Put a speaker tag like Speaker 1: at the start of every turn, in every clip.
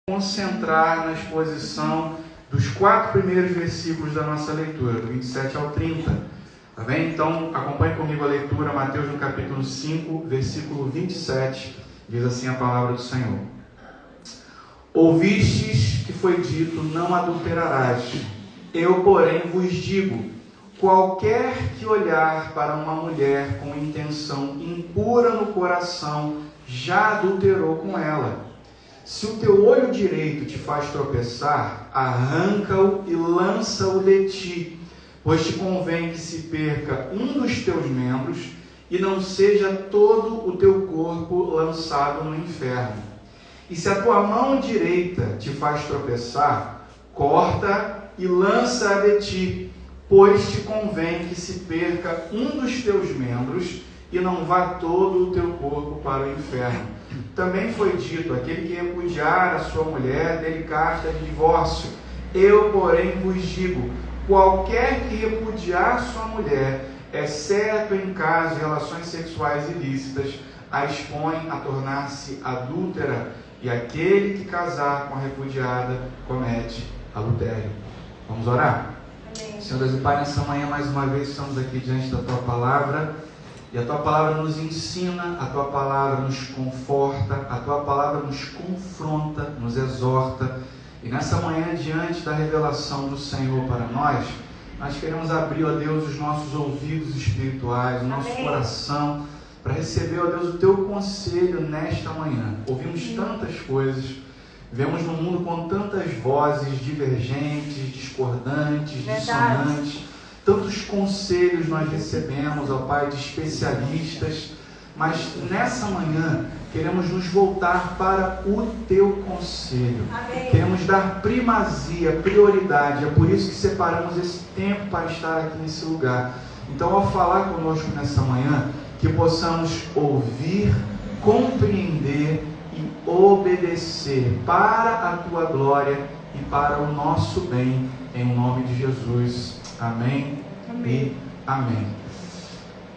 Speaker 1: concentrar na exposição dos 4 primeiros versículos da nossa leitura, do 27 ao 30. Tá bem? Então, acompanhe comigo a leitura, Mateus no capítulo 5, versículo 27, diz assim a palavra do Senhor. Ouvistes que foi dito, não adulterarás. Eu, porém, vos digo, qualquer que olhar para uma mulher com intenção impura no coração, já adulterou com ela. Se o teu olho direito te faz tropeçar, arranca-o e lança-o de ti, pois te convém que se perca um dos teus membros e não seja todo o teu corpo lançado no inferno. E se a tua mão direita te faz tropeçar, corta e lança-a de ti, pois te convém que se perca um dos teus membros e não vá todo o teu corpo para o inferno. Também foi dito, aquele que repudiar a sua mulher, dele casta de divórcio. Eu, porém, vos digo, qualquer que repudiar sua mulher, exceto em caso de relações sexuais ilícitas, a expõe a tornar-se adúltera, e aquele que casar com a repudiada comete adultério. Vamos orar?
Speaker 2: Amém.
Speaker 1: Senhor Deus e Pai, nessa manhã mais uma vez estamos aqui diante da Tua Palavra, e a Tua Palavra nos ensina, a Tua Palavra nos conforta, a Tua Palavra nos confronta, nos exorta. E nessa manhã, diante da revelação do Senhor para nós queremos abrir, ó Deus, os nossos ouvidos espirituais, o nosso coração, para receber, ó Deus, o Teu conselho nesta manhã. Ouvimos tantas coisas, vivemos num mundo com tantas vozes divergentes, discordantes, dissonantes. Tantos conselhos nós recebemos, ó Pai, de especialistas, mas nessa manhã queremos nos voltar para o Teu conselho.
Speaker 2: Amém.
Speaker 1: Queremos dar primazia, prioridade. É por isso que separamos esse tempo para estar aqui nesse lugar. Então, ao falar conosco nessa manhã, que possamos ouvir, compreender e obedecer para a Tua glória e para o nosso bem, em nome de Jesus. Amém, e amém.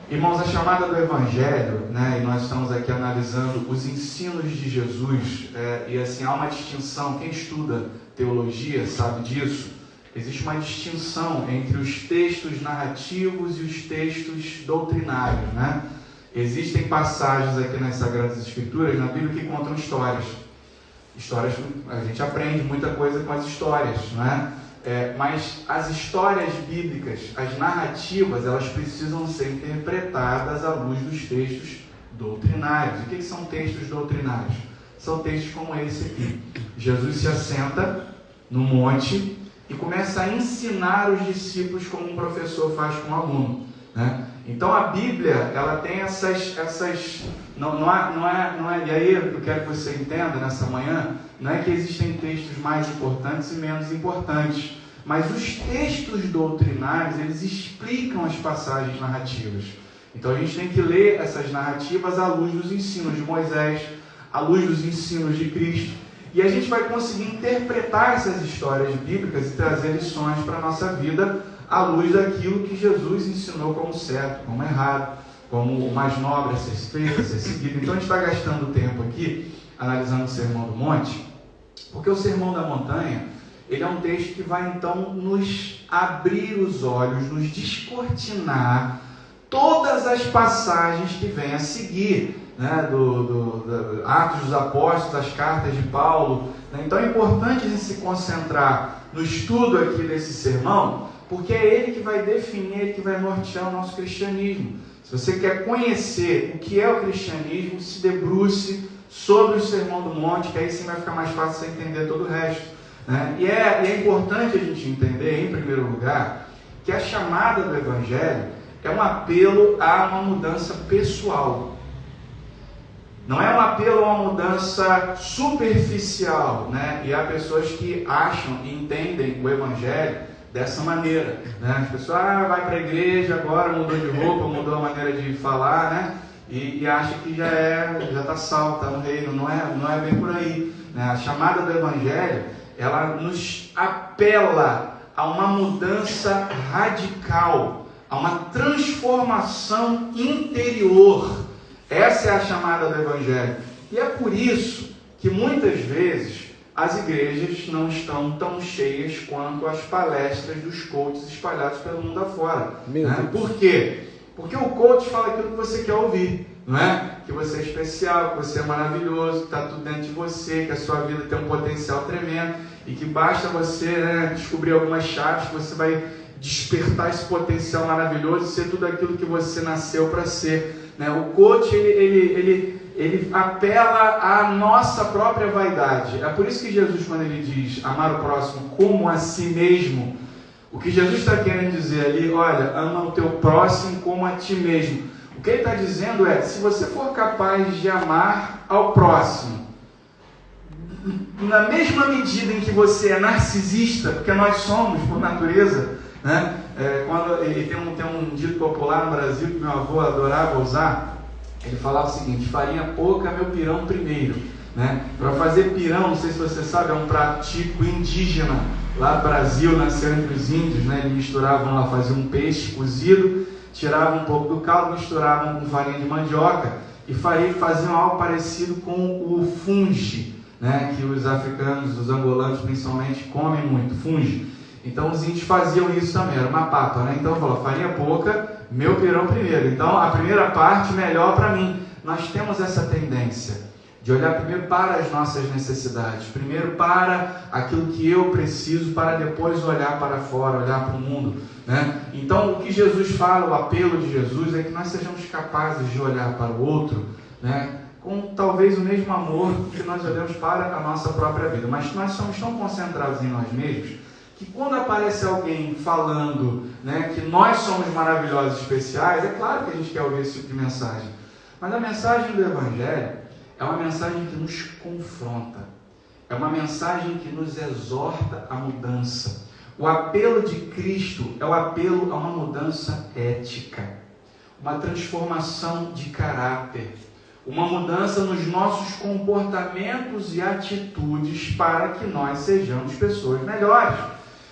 Speaker 1: Irmãos, a chamada do Evangelho, e nós estamos aqui analisando os ensinos de Jesus, e assim, há uma distinção, quem estuda teologia sabe disso, existe uma distinção entre os textos narrativos e os textos doutrinários, Existem passagens aqui nas Sagradas Escrituras, na Bíblia, que contam histórias, a gente aprende muita coisa com as histórias, mas as histórias bíblicas, as narrativas, elas precisam ser interpretadas à luz dos textos doutrinários. O que são textos doutrinários? São textos como esse aqui. Jesus se assenta no monte e começa a ensinar os discípulos como um professor faz com um aluno, Então a Bíblia, ela tem essas e aí eu quero que você entenda nessa manhã, não é que existem textos mais importantes e menos importantes, mas os textos doutrinários, eles explicam as passagens narrativas. Então a gente tem que ler essas narrativas à luz dos ensinos de Moisés, à luz dos ensinos de Cristo, e a gente vai conseguir interpretar essas histórias bíblicas e trazer lições para a nossa vida à luz daquilo que Jesus ensinou como certo, como errado, como o mais nobre a ser feito, a ser seguido. Então a gente está gastando tempo aqui analisando o Sermão do Monte, porque o Sermão da Montanha, ele é um texto que vai então nos abrir os olhos, nos descortinar todas as passagens que vêm a seguir, do Atos dos Apóstolos, das cartas de Paulo. Então é importante a gente se concentrar no estudo aqui desse sermão, porque é ele que vai definir, ele que vai nortear o nosso cristianismo. Se você quer conhecer o que é o cristianismo, se debruce sobre o Sermão do Monte, que aí sim vai ficar mais fácil você entender todo o resto. E é importante a gente entender, em primeiro lugar, que a chamada do Evangelho é um apelo a uma mudança pessoal. Não é um apelo a uma mudança superficial, E há pessoas que acham e entendem o Evangelho dessa maneira, As pessoas, vai para a igreja agora, mudou de roupa, mudou a maneira de falar, E acha que já está salvo, está no reino. Não é bem por aí, A chamada do Evangelho, ela nos apela a uma mudança radical, a uma transformação interior. Essa é a chamada do Evangelho. E é por isso que muitas vezes as igrejas não estão tão cheias quanto as palestras dos coaches espalhados pelo mundo afora. Né? Por quê? Porque o coach fala aquilo que você quer ouvir, não é? Que você é especial, que você é maravilhoso, que está tudo dentro de você, que a sua vida tem um potencial tremendo e que basta você, né, descobrir algumas chaves que você vai despertar esse potencial maravilhoso e ser tudo aquilo que você nasceu para ser. Né? O coach, ele apela à nossa própria vaidade. É por isso que Jesus, quando ele diz amar o próximo como a si mesmo, o que Jesus está querendo dizer ali, olha, ama o teu próximo como a ti mesmo. O que ele está dizendo é, se você for capaz de amar ao próximo, na mesma medida em que você é narcisista, porque nós somos por natureza, né? Quando ele tem um dito popular no Brasil que meu avô adorava usar, ele falava o seguinte: farinha pouca, meu pirão primeiro. Né? Para fazer pirão, não sei se você sabe, é um prato típico indígena lá do Brasil, nasceu entre os índios, né? Eles misturavam lá, faziam um peixe cozido, tiravam um pouco do caldo, misturavam com farinha de mandioca e faziam algo parecido com o fungi, né? Que os africanos, os angolanos principalmente, comem muito, fungi. Então os índios faziam isso também, era uma papa, né? Então falou, farinha pouca, meu pirão primeiro. Então a primeira parte melhor para mim. Nós temos essa tendência de olhar primeiro para as nossas necessidades, primeiro para aquilo que eu preciso, para depois olhar para fora, olhar para o mundo, né? Então o que Jesus fala, o apelo de Jesus é que nós sejamos capazes de olhar para o outro, né? Com talvez o mesmo amor que nós olhamos para a nossa própria vida, mas nós somos tão concentrados em nós mesmos que quando aparece alguém falando, né, que nós somos maravilhosos e especiais, é claro que a gente quer ouvir esse tipo de mensagem, mas a mensagem do Evangelho é uma mensagem que nos confronta, é uma mensagem que nos exorta à mudança. O apelo de Cristo é o apelo a uma mudança ética, uma transformação de caráter, uma mudança nos nossos comportamentos e atitudes para que nós sejamos pessoas melhores.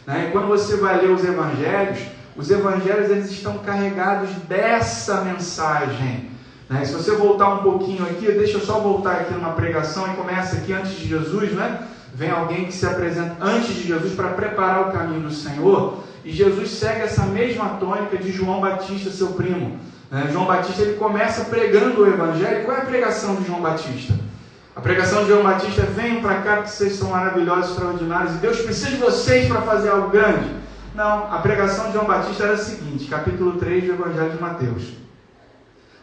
Speaker 1: E quando você vai ler os evangelhos eles estão carregados dessa mensagem. Se você voltar um pouquinho aqui, deixa eu só voltar aqui numa pregação e começa aqui antes de Jesus, né? Vem alguém que se apresenta antes de Jesus para preparar o caminho do Senhor, e Jesus segue essa mesma tônica de João Batista, seu primo. João Batista, ele começa pregando o evangelho. Qual é a pregação de João Batista? A pregação de João Batista é: venham para cá porque vocês são maravilhosos, extraordinários, e Deus precisa de vocês para fazer algo grande. Não, a pregação de João Batista era a seguinte, capítulo 3 do Evangelho de Mateus.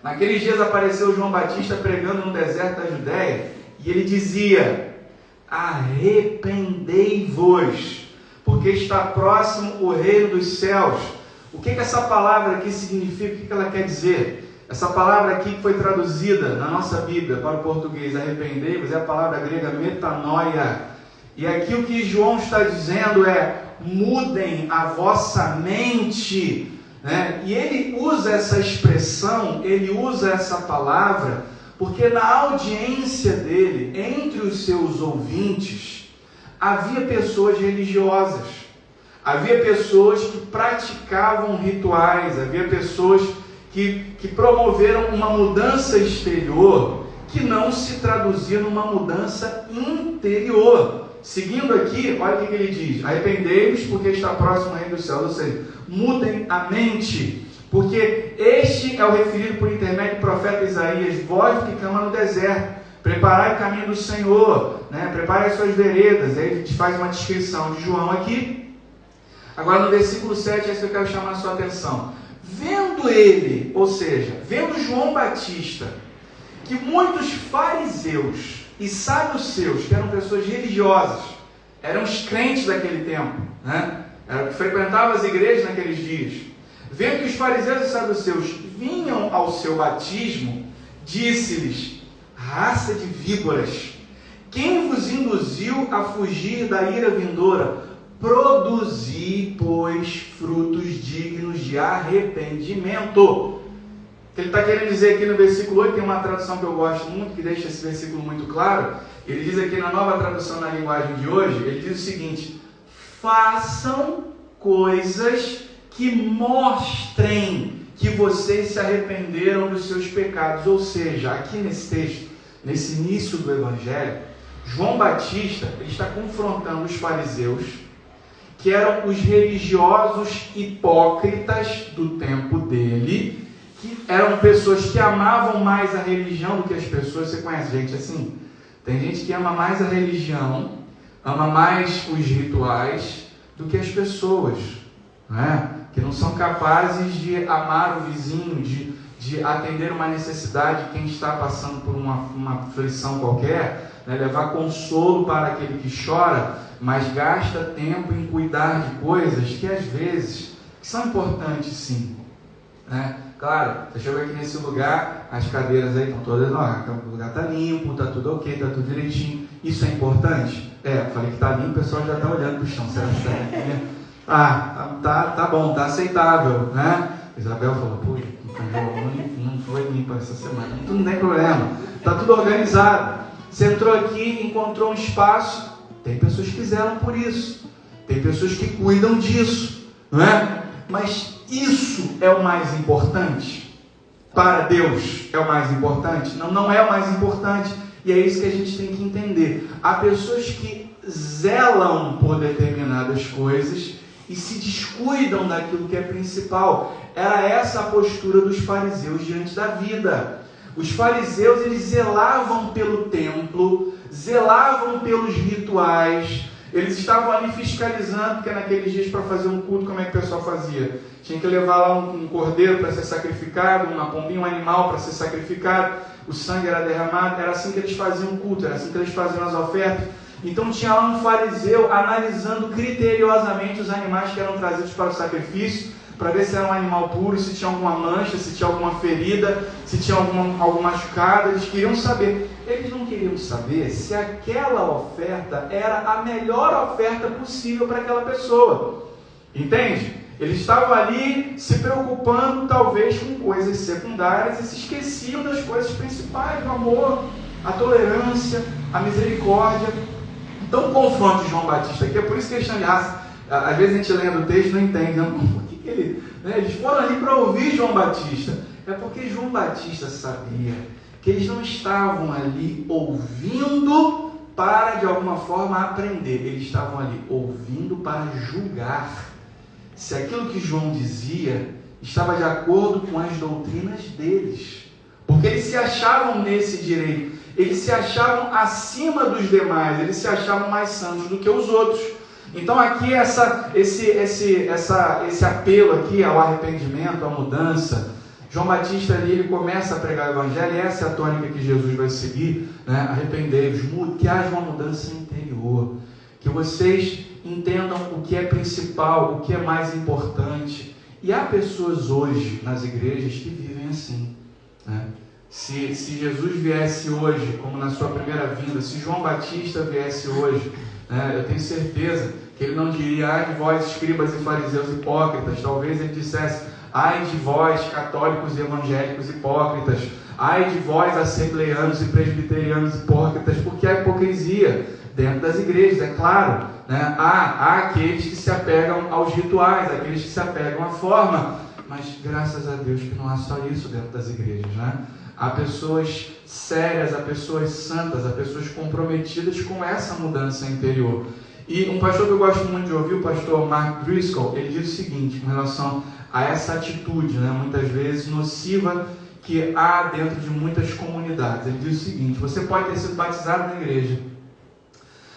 Speaker 1: Naqueles dias apareceu João Batista pregando no deserto da Judéia, e ele dizia: arrependei-vos, porque está próximo o reino dos céus. O que essa palavra aqui significa? O que ela quer dizer? Essa palavra aqui que foi traduzida na nossa Bíblia para o português, arrependei-vos, é a palavra grega metanoia. E aqui o que João está dizendo é: mudem a vossa mente. E ele usa essa expressão, ele usa essa palavra, porque na audiência dele, entre os seus ouvintes, havia pessoas religiosas, havia pessoas que praticavam rituais, havia pessoas que promoveram uma mudança exterior que não se traduzia numa mudança interior. Seguindo aqui, olha o que ele diz: arrependei-vos porque está próximo o reino dos céus. Ou seja, mudem a mente, porque este é o referido por intermédio do profeta Isaías: vós que clama no deserto, preparai o caminho do Senhor, preparem as suas veredas. Aí a gente faz uma descrição de João aqui. Agora no versículo 7 é isso que eu quero chamar a sua atenção. Vendo ele, ou seja, vendo João Batista, que muitos fariseus e sábios seus, que eram pessoas religiosas, eram os crentes daquele tempo, que frequentavam as igrejas naqueles dias, vendo que os fariseus e saduceus vinham ao seu batismo, disse-lhes: raça de víboras, quem vos induziu a fugir da ira vindoura? Produzi, pois, frutos dignos de arrependimento. O que ele está querendo dizer aqui no versículo 8, tem uma tradução que eu gosto muito, que deixa esse versículo muito claro. Ele diz aqui na nova tradução na linguagem de hoje, ele diz o seguinte: façam coisas que mostrem que vocês se arrependeram dos seus pecados. Ou seja, aqui nesse texto, nesse início do Evangelho, João Batista ele está confrontando os fariseus, que eram os religiosos hipócritas do tempo dele, que eram pessoas que amavam mais a religião do que as pessoas. Você conhece gente assim? Tem gente que ama mais a religião, ama mais os rituais do que as pessoas, né? Que não são capazes de amar o vizinho, de atender uma necessidade de quem está passando por uma aflição qualquer, né? Levar consolo para aquele que chora, mas gasta tempo em cuidar de coisas que às vezes são importantes, sim, né? Claro, você chegou aqui nesse lugar, as cadeiras aí estão todas, o lugar está limpo, está tudo ok, está tudo direitinho. Isso é importante? Falei que está limpo, o pessoal já está olhando para o chão. Será que está aqui? Tá bom, tá aceitável, né? Isabel falou, não foi limpo essa semana. Não tem problema, tá tudo organizado. Você entrou aqui, encontrou um espaço. Tem pessoas que zelam por isso, tem pessoas que cuidam disso, não é? Mas isso é o mais importante? Para Deus é o mais importante? Não é o mais importante. E é isso que a gente tem que entender. Há pessoas que zelam por determinadas coisas e se descuidam daquilo que é principal. Era essa a postura dos fariseus diante da vida. Os fariseus, eles zelavam pelo templo, zelavam pelos rituais, eles estavam ali fiscalizando, porque naqueles dias para fazer um culto, como é que o pessoal fazia? Tinha que levar lá um cordeiro para ser sacrificado, uma pombinha, um animal para ser sacrificado, o sangue era derramado, era assim que eles faziam o culto, era assim que eles faziam as ofertas. Então tinha lá um fariseu analisando criteriosamente os animais que eram trazidos para o sacrifício, para ver se era um animal puro, se tinha alguma mancha, se tinha alguma ferida, se tinha algum machucado. Eles queriam saber. Eles não queriam saber se aquela oferta era a melhor oferta possível para aquela pessoa. Entende? Eles estavam ali se preocupando talvez com coisas secundárias e se esqueciam das coisas principais, o amor, a tolerância, a misericórdia. Então o confronto de João Batista aqui, é por isso que questão de raça, às vezes a gente lendo o texto e não entende, eles foram ali para ouvir João Batista. É porque João Batista sabia que eles não estavam ali ouvindo para de alguma forma aprender, eles estavam ali ouvindo para julgar se aquilo que João dizia estava de acordo com as doutrinas deles, porque eles se achavam nesse direito, eles se achavam acima dos demais, eles se achavam mais santos do que os outros. Então aqui esse apelo aqui ao arrependimento, à mudança, João Batista ali, ele começa a pregar o evangelho, e essa é a tônica que Jesus vai seguir, né? Arrependei-vos, que haja uma mudança interior, que vocês entendam o que é principal, o que é mais importante. E há pessoas hoje nas igrejas que vivem assim, né? Se Jesus viesse hoje, como na sua primeira vinda, se João Batista viesse hoje, né, eu tenho certeza que ele não diria, ai de vós escribas e fariseus hipócritas. Talvez ele dissesse, ai de vós católicos e evangélicos hipócritas, ai de vós assembleianos e presbiterianos hipócritas, porque há hipocrisia dentro das igrejas, é claro, né? Há aqueles que se apegam aos rituais, aqueles que se apegam à forma, mas graças a Deus que não há só isso dentro das igrejas, né? Há pessoas sérias, há pessoas santas, há pessoas comprometidas com essa mudança interior. E um pastor que eu gosto muito de ouvir, o pastor Mark Driscoll, ele diz o seguinte, com relação a essa atitude, né, muitas vezes nociva, que há dentro de muitas comunidades. Ele diz o seguinte: você pode ter sido batizado na igreja,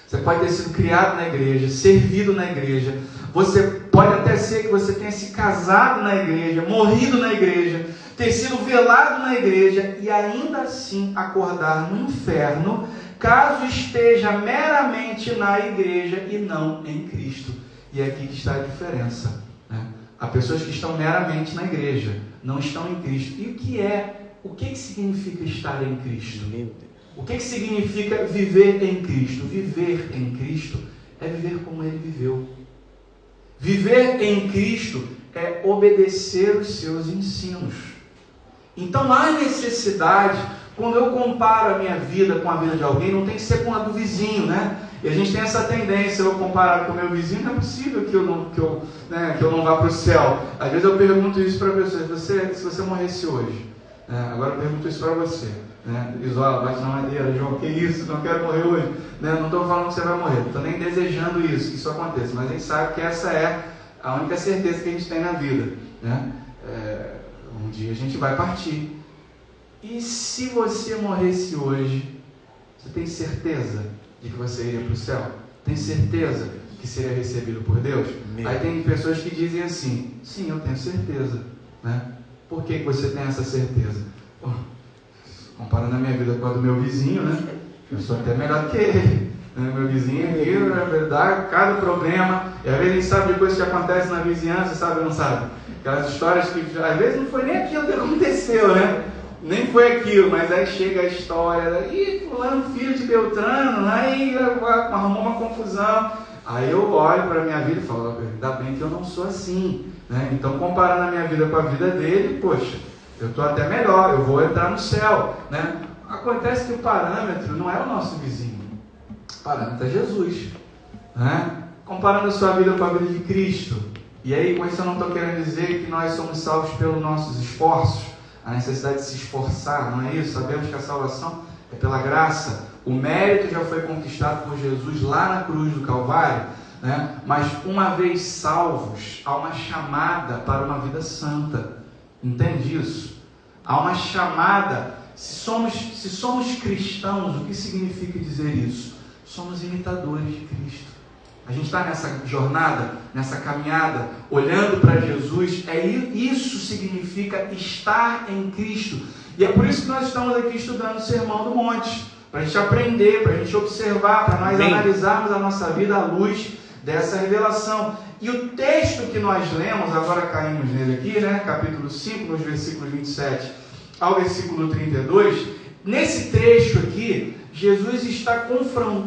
Speaker 1: você pode ter sido criado na igreja, servido na igreja, você pode até ser que você tenha se casado na igreja, morrido na igreja, ter sido velado na igreja e ainda assim acordar no inferno, caso esteja meramente na igreja e não em Cristo. E é aqui que está a diferença, né? Há pessoas que estão meramente na igreja, não estão em Cristo. E o que significa estar em Cristo? O que significa viver em Cristo? Viver em Cristo é viver como Ele viveu. Viver em Cristo é obedecer os seus ensinos. Então há necessidade, quando eu comparo a minha vida com a vida de alguém, não tem que ser com a do vizinho, né? E a gente tem essa tendência, eu comparar com o meu vizinho, não é possível que eu não vá para o céu. Às vezes eu pergunto isso para pessoas, se você morresse hoje, agora eu pergunto isso para você, né? Isola, bate na madeira, João, que isso, não quero morrer hoje, né? Não estou falando que você vai morrer, não estou nem desejando isso, que isso aconteça, mas a gente sabe que essa é a única certeza que a gente tem na vida, né? Um dia a gente vai partir. E se você morresse hoje, você tem certeza de que você iria para o céu? Tem certeza que seria recebido por Deus? Aí tem pessoas que dizem assim, sim, eu tenho certeza, né? Por que você tem essa certeza? Comparando a minha vida com a do meu vizinho, né? Eu sou até melhor que ele, né? Meu vizinho aqui, na verdade, cada problema, e às vezes a gente sabe de coisas que acontecem na vizinhança, sabe ou não sabe? Aquelas histórias que às vezes não foi nem aquilo que aconteceu, né? Nem foi aquilo, mas aí chega a história, e fulano, filho de Beltrano, aí arrumou uma confusão. Aí eu olho para a minha vida e falo, ainda bem que eu não sou assim, né? Então, comparando a minha vida com a vida dele, poxa, eu estou até melhor, eu vou entrar no céu, né? Acontece que o parâmetro não é o nosso vizinho, o parâmetro é Jesus, né? Comparando a sua vida com a vida de Cristo. E aí, com isso eu não estou querendo dizer que nós somos salvos pelos nossos esforços, a necessidade de se esforçar, não é isso? Sabemos que a salvação é pela graça, o mérito já foi conquistado por Jesus lá na cruz do Calvário, né? Mas uma vez salvos, há uma chamada para uma vida santa, entende isso? Há uma chamada, se somos cristãos, o que significa dizer isso? Somos imitadores de Cristo. A gente está nessa jornada, nessa caminhada, olhando para Jesus, isso significa estar em Cristo. E é por isso que nós estamos aqui estudando o Sermão do Monte, para a gente aprender, para a gente observar, para nós analisarmos a nossa vida à luz dessa revelação. E o texto que nós lemos, agora caímos nele aqui, né? Capítulo 5, nos versículos 27 ao versículo 32, nesse trecho aqui, Jesus está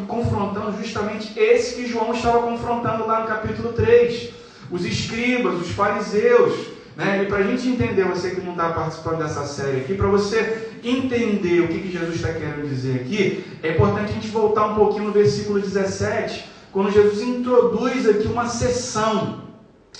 Speaker 1: confrontando justamente esse que João estava confrontando lá no capítulo 3, os escribas, os fariseus, né? E para a gente entender, você que não está participando dessa série aqui, para você entender o que Jesus está querendo dizer aqui, é importante a gente voltar um pouquinho no versículo 17, quando Jesus introduz aqui uma sessão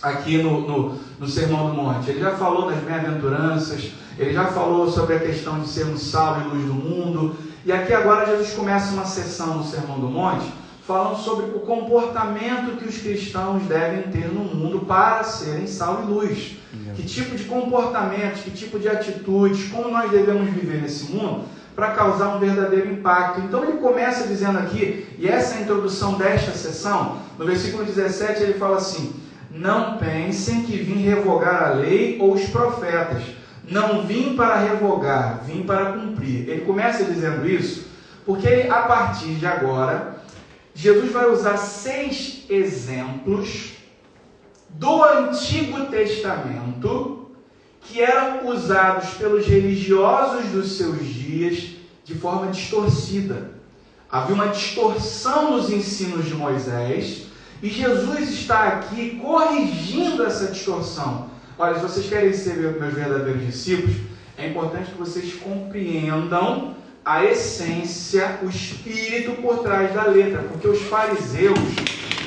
Speaker 1: aqui no Sermão do Monte. Ele já falou das bem-aventuranças, ele já falou sobre a questão de sermos sal e luz do mundo, e aqui agora Jesus começa uma sessão no Sermão do Monte, falando sobre o comportamento que os cristãos devem ter no mundo para serem sal e luz. Que tipo de comportamentos, que tipo de atitudes, como nós devemos viver nesse mundo para causar um verdadeiro impacto. Então ele começa dizendo aqui, e essa é a introdução desta sessão, no versículo 17 ele fala assim, não pensem que vim revogar a lei ou os profetas. Não vim para revogar, vim para cumprir. Ele começa dizendo isso, porque a partir de agora, Jesus vai usar 6 exemplos do Antigo Testamento que eram usados pelos religiosos dos seus dias de forma distorcida. Havia uma distorção nos ensinos de Moisés e Jesus está aqui corrigindo essa distorção. Olha, se vocês querem ser meus verdadeiros discípulos, é importante que vocês compreendam a essência, o espírito por trás da letra, porque os fariseus,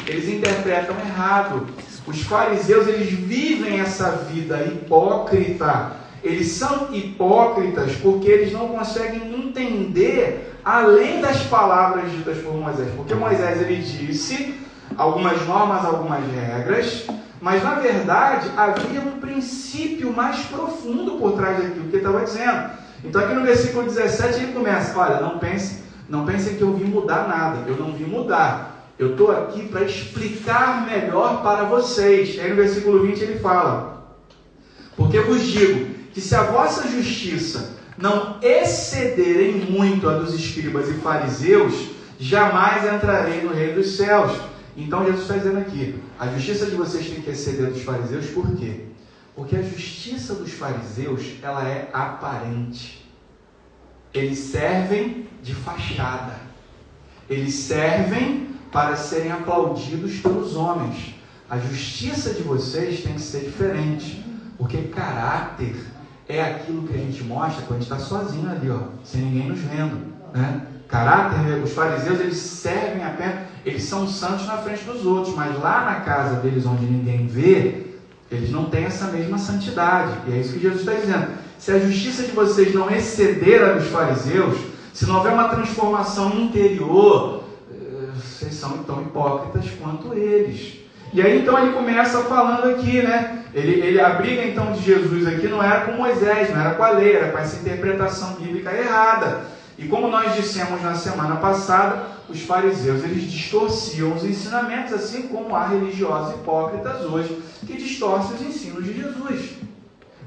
Speaker 1: eles interpretam errado. Os fariseus, eles vivem essa vida hipócrita. Eles são hipócritas porque eles não conseguem entender além das palavras ditas por Moisés. Porque Moisés, ele disse algumas normas, algumas regras, mas na verdade havia um princípio mais profundo por trás daquilo que ele estava dizendo. Então aqui no versículo 17 ele começa, olha, não pensem que eu vim mudar nada, eu não vim mudar, eu estou aqui para explicar melhor para vocês. Aí no versículo 20 ele fala, porque vos digo que se a vossa justiça não excederem muito a dos escribas e fariseus, jamais entrarei no reino dos céus. Então Jesus está dizendo aqui, a justiça de vocês tem que exceder dos fariseus, por quê? Porque a justiça dos fariseus, ela é aparente. Eles servem de fachada. Eles servem para serem aplaudidos pelos homens. A justiça de vocês tem que ser diferente, porque caráter é aquilo que a gente mostra quando a gente está sozinho ali, ó, sem ninguém nos vendo, né? Caráter, os fariseus, eles servem apenas, eles são santos na frente dos outros, mas lá na casa deles, onde ninguém vê, eles não têm essa mesma santidade. E é isso que Jesus está dizendo. se a justiça de vocês não exceder a dos fariseus, se não houver uma transformação interior, vocês são tão hipócritas quanto eles. E aí então ele começa falando aqui, né? A briga então de Jesus aqui não era com Moisés, não era com a lei, era com essa interpretação bíblica errada. E como nós dissemos na semana passada, os fariseus eles distorciam os ensinamentos, assim como há religiosos hipócritas hoje que distorcem os ensinos de Jesus.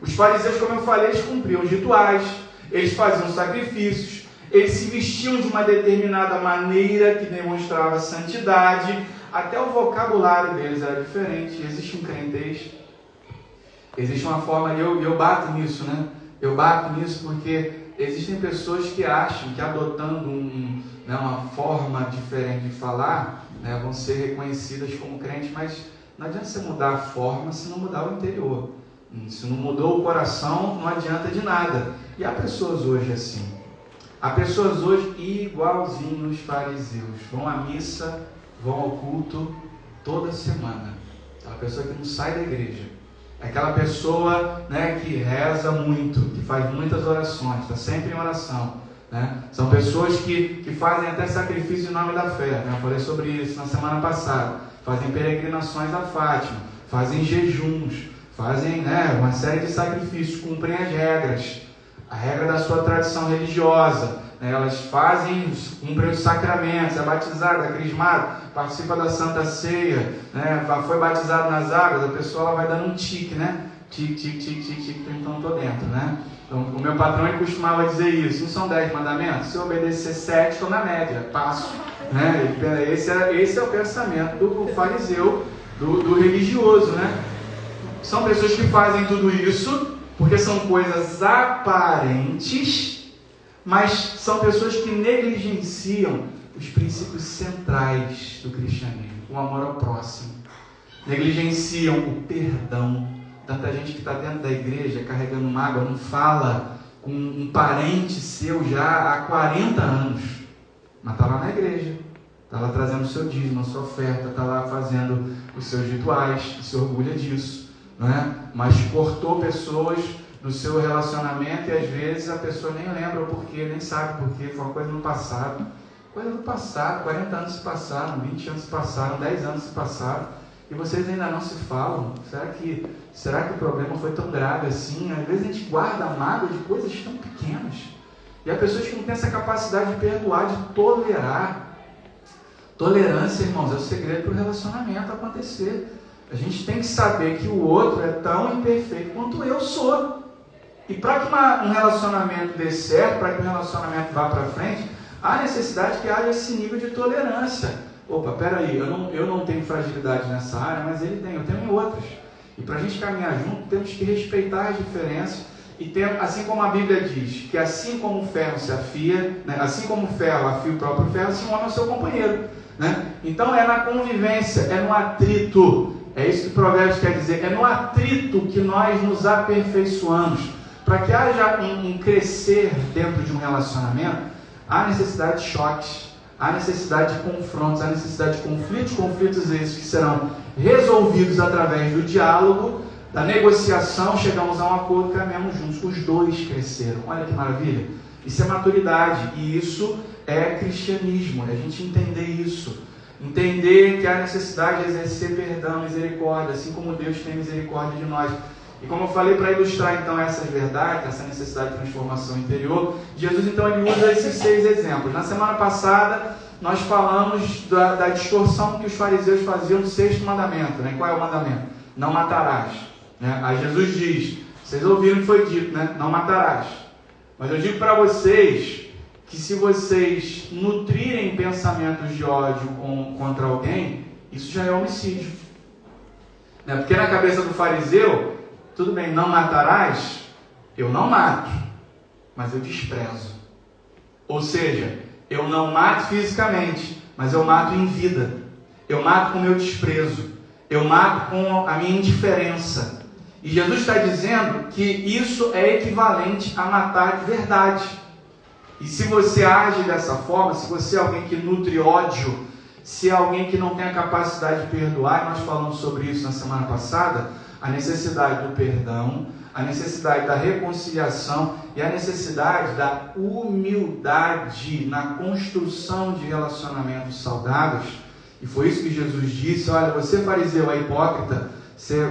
Speaker 1: Os fariseus, como eu falei, eles cumpriam os rituais, eles faziam sacrifícios, eles se vestiam de uma determinada maneira que demonstrava santidade, até o vocabulário deles era diferente. Existe um crentez, existe uma forma, e eu bato nisso, né? Eu bato nisso porque existem pessoas que acham que adotando uma forma diferente de falar, né, vão ser reconhecidas como crentes, mas não adianta você mudar a forma se não mudar o interior. Se não mudou o coração, não adianta de nada. E há pessoas hoje assim. Há pessoas hoje igualzinhos os fariseus. Vão à missa, vão ao culto toda semana. Aquela pessoa que não sai da igreja. Aquela pessoa, né, que reza muito, que faz muitas orações, está sempre em oração. Né? São pessoas que fazem até sacrifício em nome da fé. Né? Eu falei sobre isso na semana passada. Fazem peregrinações a Fátima, fazem jejuns, fazem, né, uma série de sacrifícios, cumprem as regras, a regra da sua tradição religiosa, né? Elas cumprem os sacramentos, é batizado, é crismado, participa da Santa Ceia, né? Foi batizado nas águas, a pessoa ela vai dando um tique, né? Tique, então estou dentro, né? Então, o meu patrão ele costumava dizer isso, não são 10 mandamentos? Se eu obedecer 7, estou na média, passo. Né? Esse é o pensamento do fariseu, do religioso, né? São pessoas que fazem tudo isso porque são coisas aparentes, mas são pessoas que negligenciam os princípios centrais do cristianismo, o amor ao próximo, negligenciam o perdão. Tanta gente que está dentro da igreja carregando mágoa, não fala com um parente seu já há 40 anos, mas está lá na igreja, está lá trazendo o seu dízimo, a sua oferta, está lá fazendo os seus rituais, se orgulha disso. Né? Mas cortou pessoas do seu relacionamento e às vezes a pessoa nem lembra o porquê, nem sabe o porquê, foi uma coisa no passado. Coisa do passado, 40 anos se passaram, 20 anos se passaram, 10 anos se passaram e vocês ainda não se falam. Será que o problema foi tão grave assim? Às vezes a gente guarda a mágoa de coisas tão pequenas e há pessoas que não têm essa capacidade de perdoar, de tolerar. Tolerância, irmãos, é o segredo para o relacionamento acontecer. A gente tem que saber que o outro é tão imperfeito quanto eu sou. E para que um relacionamento dê certo, para que um relacionamento vá para frente, há necessidade que haja esse nível de tolerância. Opa, peraí, eu não tenho fragilidade nessa área, mas ele tem, eu tenho em outras. E para a gente caminhar junto, temos que respeitar as diferenças. E assim como a Bíblia diz, que assim como o ferro se afia, né, assim como o ferro afia o próprio ferro, assim o homem é o seu companheiro. Né? Então é na convivência, é no atrito. É isso que o Provérbios quer dizer. É no atrito que nós nos aperfeiçoamos. Para que haja um crescer dentro de um relacionamento, há necessidade de choques, há necessidade de confrontos, há necessidade de conflitos esses que serão resolvidos através do diálogo, da negociação, chegamos a um acordo e caminhamos juntos. Os dois cresceram. Olha que maravilha. Isso é maturidade e isso é cristianismo. É a gente entender isso. Entender que há necessidade de exercer perdão, misericórdia, assim como Deus tem misericórdia de nós. E como eu falei, para ilustrar então essas verdades, essa necessidade de transformação interior, Jesus então ele usa esses 6 exemplos. Na semana passada nós falamos da distorção que os fariseus faziam do 6º mandamento. Né? Qual é o mandamento? Não matarás. Né? Aí Jesus diz, vocês ouviram o que foi dito, né? Não matarás. Mas eu digo para vocês que se vocês nutrirem pensamentos de ódio contra alguém, isso já é homicídio. Né? Porque na cabeça do fariseu, tudo bem, não matarás, eu não mato, mas eu desprezo. Ou seja, eu não mato fisicamente, mas eu mato em vida. Eu mato com o meu desprezo. Eu mato com a minha indiferença. E Jesus está dizendo que isso é equivalente a matar de verdade. E se você age dessa forma, se você é alguém que nutre ódio, se é alguém que não tem a capacidade de perdoar, nós falamos sobre isso na semana passada, a necessidade do perdão, a necessidade da reconciliação e a necessidade da humildade na construção de relacionamentos saudáveis. E foi isso que Jesus disse: olha, você fariseu, é hipócrita,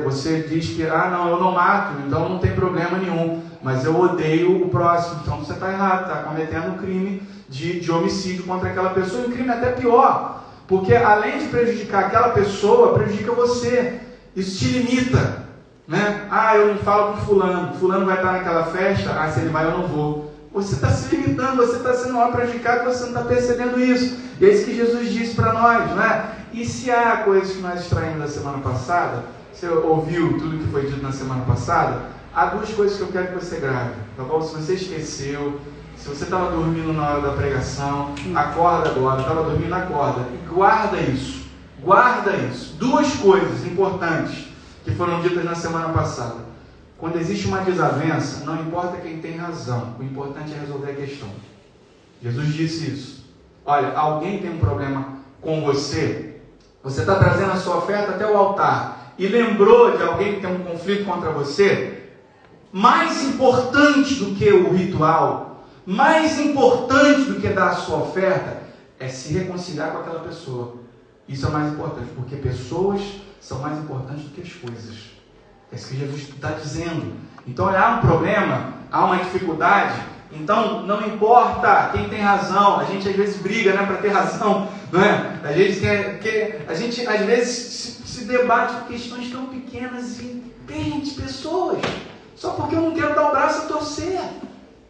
Speaker 1: você diz que, não, eu não mato, então não tem problema nenhum, mas eu odeio o próximo, então você está errado, está cometendo um crime de homicídio contra aquela pessoa, e um crime até pior, porque além de prejudicar aquela pessoa, prejudica você, isso te limita, né? Eu não falo com fulano vai estar naquela festa, se ele vai eu não vou. Você está se limitando, você está sendo mal prejudicado, você não está percebendo isso. E é isso que Jesus disse para nós, né? E se há coisas que nós extraímos da semana passada, você ouviu tudo que foi dito na semana passada, há duas coisas que eu quero que você grave, tá bom? Se você esqueceu, se você estava dormindo na hora da pregação, acorda agora, estava dormindo, acorda, e guarda isso, duas coisas importantes que foram ditas na semana passada. Quando existe uma desavença, não importa quem tem razão, o importante é resolver a questão. Jesus disse isso. Olha, alguém tem um problema com você está trazendo a sua oferta até o altar e lembrou de alguém que tem um conflito contra você, mais importante do que o ritual, mais importante do que dar a sua oferta, é se reconciliar com aquela pessoa. Isso é mais importante, porque pessoas são mais importantes do que as coisas. É isso que Jesus está dizendo. Então, há um problema, há uma dificuldade, então não importa quem tem razão. A gente às vezes briga, né, para ter razão, não é? A gente às vezes se debate por questões tão pequenas e perde pessoas, só porque eu não quero dar o braço a torcer.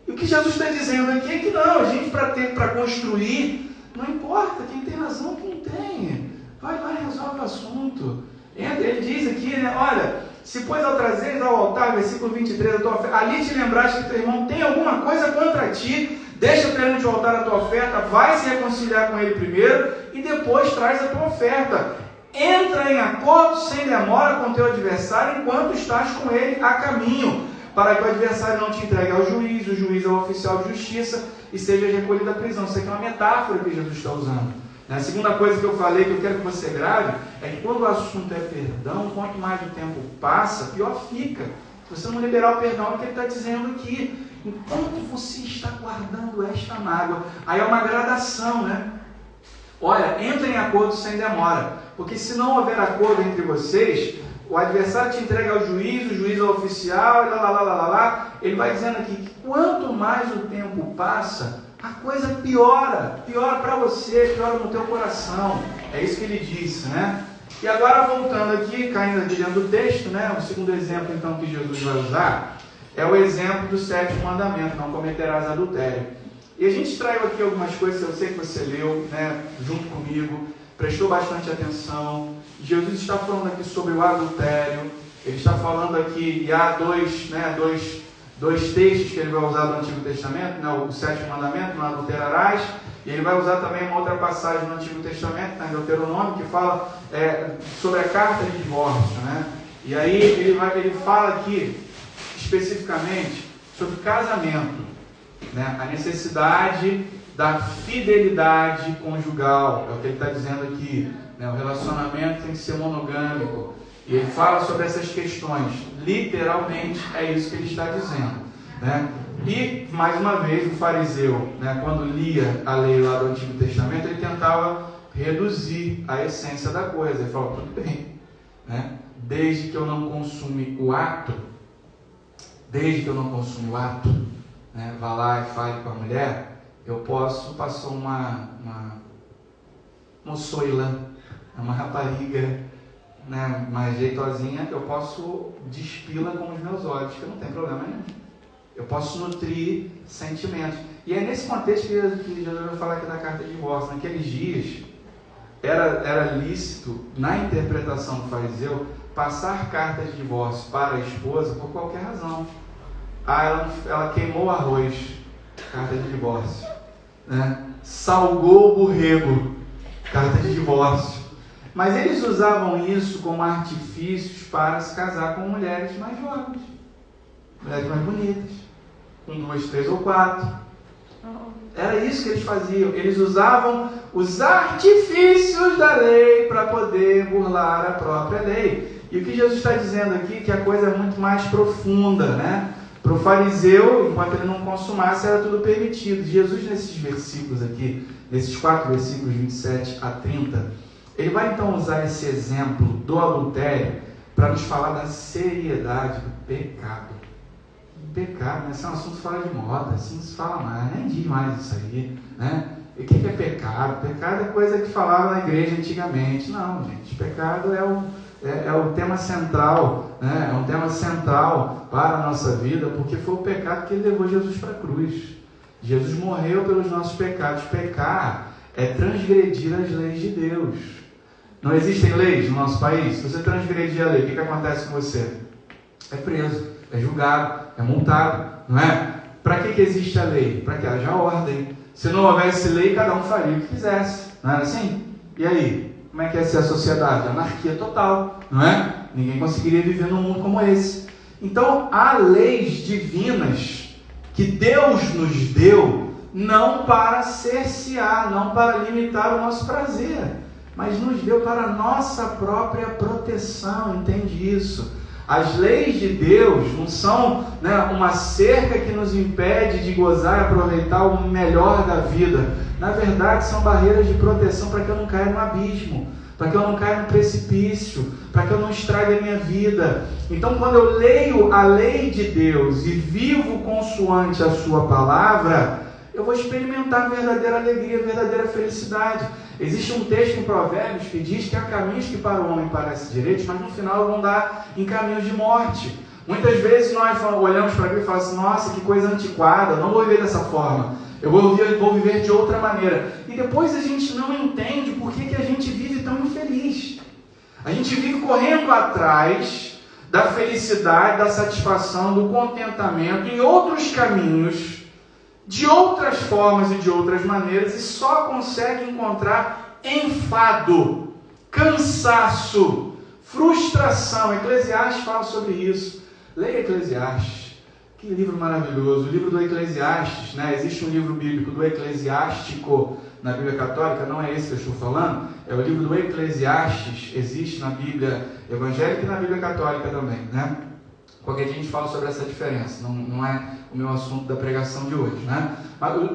Speaker 1: E o que Jesus está dizendo aqui é que não, a gente para construir, não importa quem tem razão, quem não tem, vai lá e resolve o assunto. Ele diz aqui, né, olha, se pois ao trazeres ao altar, versículo 23, a tua oferta, ali te lembraste que teu irmão tem alguma coisa contra ti, deixa perante o altar a tua oferta, vai se reconciliar com ele primeiro e depois traz a tua oferta. Entra em acordo sem demora com teu adversário enquanto estás com ele a caminho, para que o adversário não te entregue ao juiz, o juiz ao oficial de justiça e seja recolhido à prisão. Isso aqui é uma metáfora que Jesus está usando. A segunda coisa que eu falei, que eu quero que você grave, é que quando o assunto é perdão, quanto mais o tempo passa, pior fica. Se você não liberar o perdão, é o que ele está dizendo aqui. Enquanto você está guardando esta mágoa, aí é uma gradação, né? Olha, entra em acordo sem demora, porque se não houver acordo entre vocês, o adversário te entrega ao juiz, o juiz ao oficial, ele vai dizendo aqui que quanto mais o tempo passa, a coisa piora para você, piora no teu coração. É isso que ele disse, né? E agora voltando aqui, caindo aqui dentro do texto, né? O segundo exemplo então que Jesus vai usar é o exemplo do 7º mandamento: não cometerás adultério. E a gente traiu aqui algumas coisas, eu sei que você leu, né, junto comigo, prestou bastante atenção. Jesus está falando aqui sobre o adultério, ele está falando aqui, e há dois textos que ele vai usar do Antigo Testamento, né, o 7º mandamento, não adulterarás, e ele vai usar também uma outra passagem no Antigo Testamento, em Deuteronômio, que fala sobre a carta de divórcio, né? E aí ele fala aqui especificamente sobre casamento, né? A necessidade da fidelidade conjugal, é o que ele está dizendo aqui, né? O relacionamento tem que ser monogâmico. E ele fala sobre essas questões, literalmente é isso que ele está dizendo, né? E, mais uma vez, o fariseu, né, quando lia a lei lá do Antigo Testamento, ele tentava reduzir a essência da coisa. Ele falou, tudo bem, né? Desde que eu não consuma o ato, né, vá lá e fale com a mulher, eu posso passar uma moçoila, uma rapariga, né, mais jeitosinha, eu posso despila com os meus olhos, que não tem problema nenhum. Eu posso nutrir sentimentos. E é nesse contexto que Jesus vai falar aqui da carta de divórcio. Naqueles dias, era lícito, na interpretação do fariseu, passar carta de divórcio para a esposa por qualquer razão. Ela queimou arroz, carta de divórcio, né? Salgou o borrego, carta de divórcio. Mas eles usavam isso como artifícios para se casar com mulheres mais jovens, mulheres mais bonitas, com 2, 3 ou 4. Era isso que eles faziam. Eles usavam os artifícios da lei para poder burlar a própria lei. E o que Jesus está dizendo aqui, que a coisa é muito mais profunda, né? Para o fariseu, enquanto ele não consumasse, era tudo permitido. Jesus, nesses versículos aqui, nesses 4 versículos, 27 a 30, ele vai então usar esse exemplo do adultério para nos falar da seriedade do pecado. Pecado, né? Esse é um assunto fora de moda, assim não se fala mais, nem diz mais isso aí, né? E o que é pecado? Pecado é coisa que falava na igreja antigamente. Não, gente, pecado é o tema central, né? É um tema central para a nossa vida, porque foi o pecado que levou Jesus para a cruz. Jesus morreu pelos nossos pecados. Pecar é transgredir as leis de Deus. Não existem leis no nosso país? Se você transgredir a lei, o que acontece com você? É preso, é julgado, é multado, não é? Para que existe a lei? Para que haja ordem. Se não houvesse lei, cada um faria o que quisesse. Não era assim? E aí? Como é que ia ser a sociedade? Anarquia total, não é? Ninguém conseguiria viver num mundo como esse. Então, há leis divinas que Deus nos deu não para cercear, não para limitar o nosso prazer, mas nos deu para a nossa própria proteção, entende isso? As leis de Deus não são, né, uma cerca que nos impede de gozar e aproveitar o melhor da vida. Na verdade, são barreiras de proteção para que eu não caia no abismo, para que eu não caia no precipício, para que eu não estrague a minha vida. Então, quando eu leio a lei de Deus e vivo consoante a sua palavra, eu vou experimentar verdadeira alegria, verdadeira felicidade. Existe um texto em Provérbios que diz que há caminhos que para o homem parecem direitos, mas no final vão dar em caminhos de morte. Muitas vezes nós olhamos para aquilo e falamos assim, nossa, que coisa antiquada, não vou viver dessa forma, eu vou viver de outra maneira. E depois a gente não entende por que a gente vive tão infeliz. A gente vive correndo atrás da felicidade, da satisfação, do contentamento em outros caminhos, de outras formas e de outras maneiras, e só consegue encontrar enfado, cansaço, frustração. Eclesiastes fala sobre isso. Leia Eclesiastes, que livro maravilhoso. O livro do Eclesiastes, né? Existe um livro bíblico do Eclesiástico na Bíblia Católica, não é esse que eu estou falando, é o livro do Eclesiastes, existe na Bíblia evangélica e na Bíblia Católica também, né? Qualquer dia a gente fala sobre essa diferença, não é o meu assunto da pregação de hoje, né?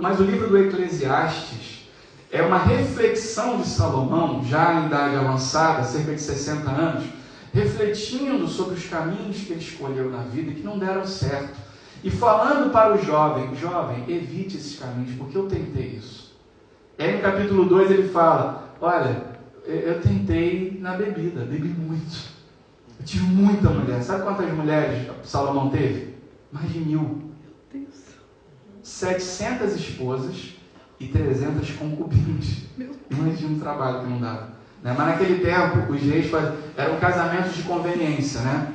Speaker 1: Mas o livro do Eclesiastes é uma reflexão de Salomão, já em idade avançada, cerca de 60 anos, refletindo sobre os caminhos que ele escolheu na vida e que não deram certo. E falando para o jovem, evite esses caminhos, porque eu tentei isso. E aí no capítulo 2 ele fala, olha, eu tentei na bebida, bebi muito. Eu tive muita mulher. Sabe quantas mulheres Salomão teve? Mais de 1000. Meu Deus. 700 esposas e 300 concubinas. Imagina um trabalho que não dava. Né? Mas naquele tempo, os reis eram casamentos de conveniência, né?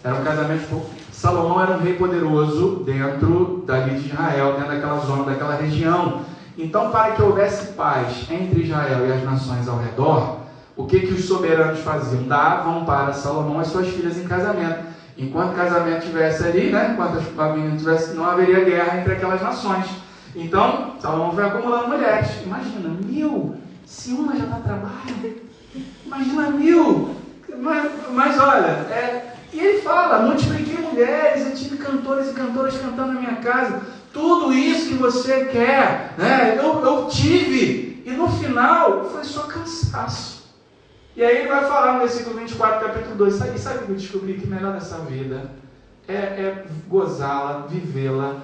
Speaker 1: Eram casamentos... Salomão era um rei poderoso dentro dali de Israel, dentro daquela zona, daquela região. Então, para que houvesse paz entre Israel e as nações ao redor, o que os soberanos faziam? Davam para Salomão as suas filhas em casamento. Enquanto o casamento estivesse ali, né? Enquanto as famílias estivessem, não haveria guerra entre aquelas nações. Então, Salomão foi acumulando mulheres. Imagina, 1000. Se uma já dá trabalho, imagina 1000. Mas olha, e ele fala, multipliquei mulheres, eu tive cantores e cantoras cantando na minha casa. Tudo isso que você quer, né? Eu tive. E no final, foi só cansaço. E aí ele vai falar no versículo 24, capítulo 2, sabe o que eu descobri? Que melhor dessa vida é gozá-la, vivê-la,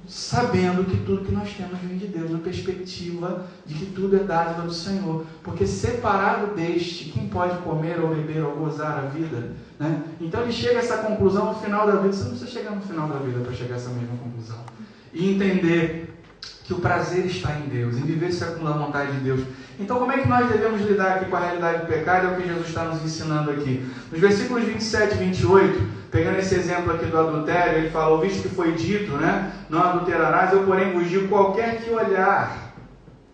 Speaker 1: sabendo que tudo que nós temos vem de Deus, na perspectiva de que tudo é dádiva do Senhor. Porque separado deste, quem pode comer ou beber ou gozar a vida? Né? Então ele chega a essa conclusão no final da vida. Você não precisa chegar no final da vida para chegar a essa mesma conclusão. E entender que o prazer está em Deus, em viver segundo a vontade de Deus. Então, como é que nós devemos lidar aqui com a realidade do pecado? É o que Jesus está nos ensinando aqui. Nos versículos 27 e 28, pegando esse exemplo aqui do adultério, ele fala, visto que foi dito, né? Não adulterarás, eu porém vos digo, qualquer que olhar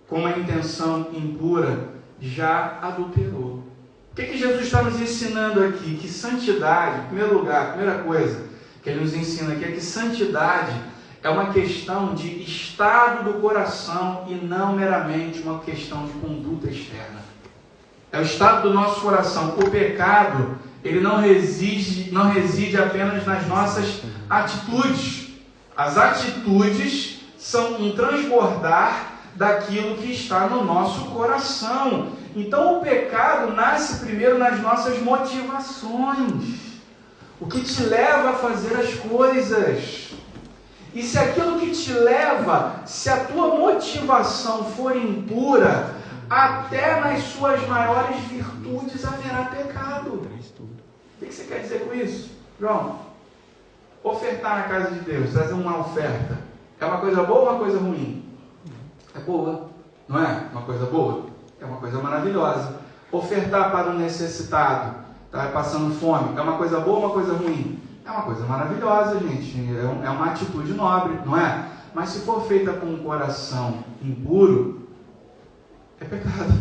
Speaker 1: com uma intenção impura, já adulterou. O que Jesus está nos ensinando aqui? Que santidade, em primeiro lugar, a primeira coisa que ele nos ensina aqui é que santidade é uma questão de estado do coração e não meramente uma questão de conduta externa. É o estado do nosso coração. O pecado, ele não reside apenas nas nossas atitudes. As atitudes são um transbordar daquilo que está no nosso coração. Então o pecado nasce primeiro nas nossas motivações. O que te leva a fazer as coisas. E se aquilo que te leva, se a tua motivação for impura, até nas suas maiores virtudes haverá pecado. O que você quer dizer com isso, João? Ofertar na casa de Deus, trazer uma oferta, é uma coisa boa ou uma coisa ruim? É boa, não é? Uma coisa boa? É uma coisa maravilhosa. Ofertar para um necessitado, está passando fome, é uma coisa boa ou uma coisa ruim? É uma coisa maravilhosa, gente. É uma atitude nobre, não é? Mas se for feita com um coração impuro, é pecado.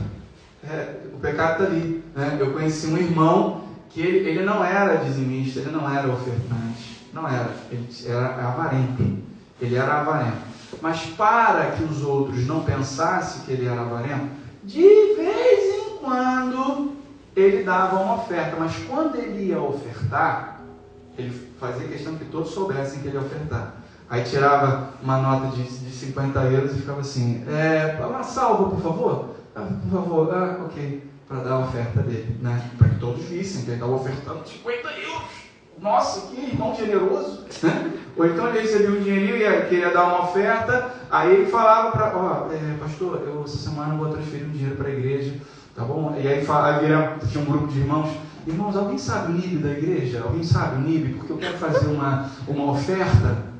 Speaker 1: O pecado está ali, né? Eu conheci um irmão que ele não era dizimista, ele não era ofertante, não era, ele era avarento, ele era avarento. Mas para que os outros não pensassem que ele era avarento, de vez em quando ele dava uma oferta, mas quando ele ia ofertar, ele fazia questão que todos soubessem que ele ia ofertar. Aí tirava uma nota de 50 euros e ficava assim, uma salva, por favor? Por favor, ok, para dar a oferta dele, né? Para que todos vissem que ele estava ofertando 50 euros. Nossa, que irmão generoso, né? Ou então ele recebia um dinheirinho e queria dar uma oferta, aí ele falava para, pastor, eu essa semana vou transferir um dinheiro para a igreja, tá bom? E aí tinha um grupo de irmãos, alguém sabe o NIB da igreja? Alguém sabe o NIB? Porque eu quero fazer uma oferta.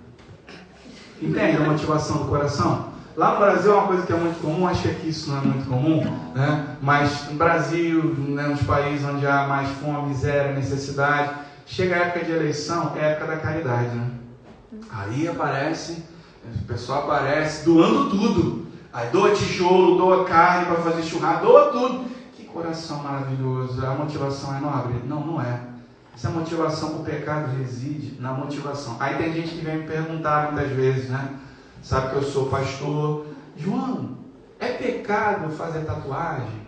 Speaker 1: Entende a motivação do coração? Lá no Brasil é uma coisa que é muito comum, acho que aqui isso não é muito comum, né? Mas no Brasil, né, nos países onde há mais fome, miséria, necessidade, chega a época de eleição, é a época da caridade, né? Aí aparece, o pessoal aparece doando tudo. Aí doa tijolo, doa carne para fazer churrasco, doa tudo. Que coração maravilhoso, a motivação é nobre? Não, não é. Essa motivação, o pecado reside na motivação. Aí tem gente que vem me perguntar muitas vezes, né? Sabe que eu sou pastor. João, é pecado fazer tatuagem?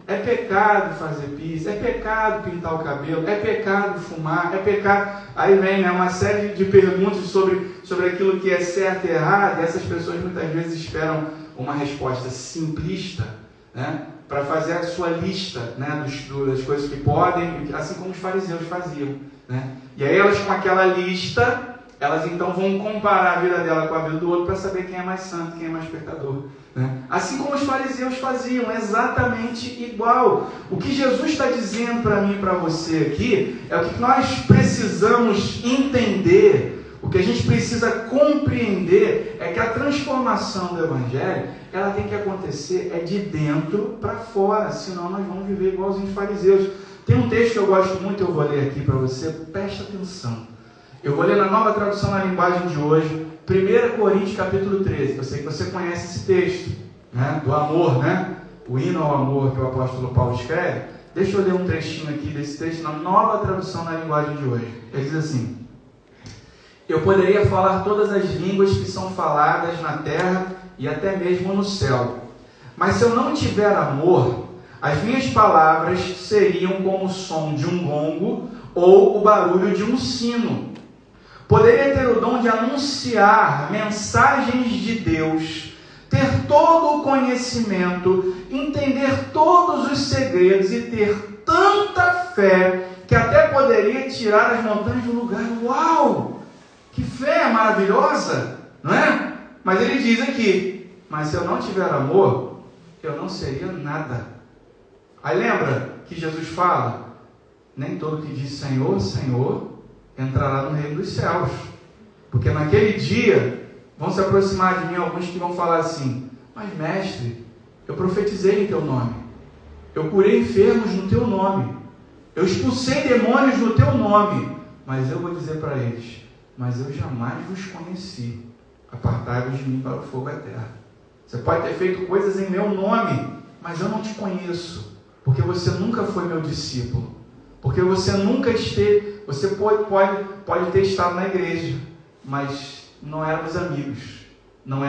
Speaker 1: É pecado fazer piercing? É pecado pintar o cabelo? É pecado fumar? É pecado... Aí vem, né, uma série de perguntas sobre aquilo que é certo e errado, e essas pessoas muitas vezes esperam uma resposta simplista, né, para fazer a sua lista, né, das coisas que podem, assim como os fariseus faziam, né? E aí elas, com aquela lista, elas então vão comparar a vida dela com a vida do outro para saber quem é mais santo, quem é mais pecador, né? Assim como os fariseus faziam, exatamente igual. O que Jesus está dizendo para mim e para você aqui é o que nós precisamos entender. O que a gente precisa compreender é que a transformação do Evangelho, ela tem que acontecer de dentro para fora, senão nós vamos viver igualzinho os fariseus. Tem um texto que eu gosto muito, eu vou ler aqui para você, preste atenção. Eu vou ler na Nova Tradução na Linguagem de hoje, 1 Coríntios capítulo 13. Eu sei que você conhece esse texto, né, do amor, né? O hino ao amor que o apóstolo Paulo escreve. Deixa eu ler um trechinho aqui desse texto na Nova Tradução na Linguagem de hoje. Ele diz assim: eu poderia falar todas as línguas que são faladas na terra e até mesmo no céu, mas se eu não tiver amor, as minhas palavras seriam como o som de um gongo ou o barulho de um sino. Poderia ter o dom de anunciar mensagens de Deus, ter todo o conhecimento, entender todos os segredos e ter tanta fé que até poderia tirar as montanhas do lugar. Uau! Que fé maravilhosa, não é? Mas ele diz aqui, mas se eu não tiver amor, eu não seria nada. Aí lembra que Jesus fala, nem todo que diz Senhor, Senhor, entrará no reino dos céus. Porque naquele dia, vão se aproximar de mim alguns que vão falar assim, mas mestre, eu profetizei em teu nome, eu curei enfermos no teu nome, eu expulsei demônios no teu nome, mas eu vou dizer para eles, mas eu jamais vos conheci, apartai-vos de mim para o fogo eterno. Você pode ter feito coisas em meu nome, mas eu não te conheço, porque você nunca foi meu discípulo, porque você nunca esteve, você pode ter estado na igreja, mas não éramos amigos, não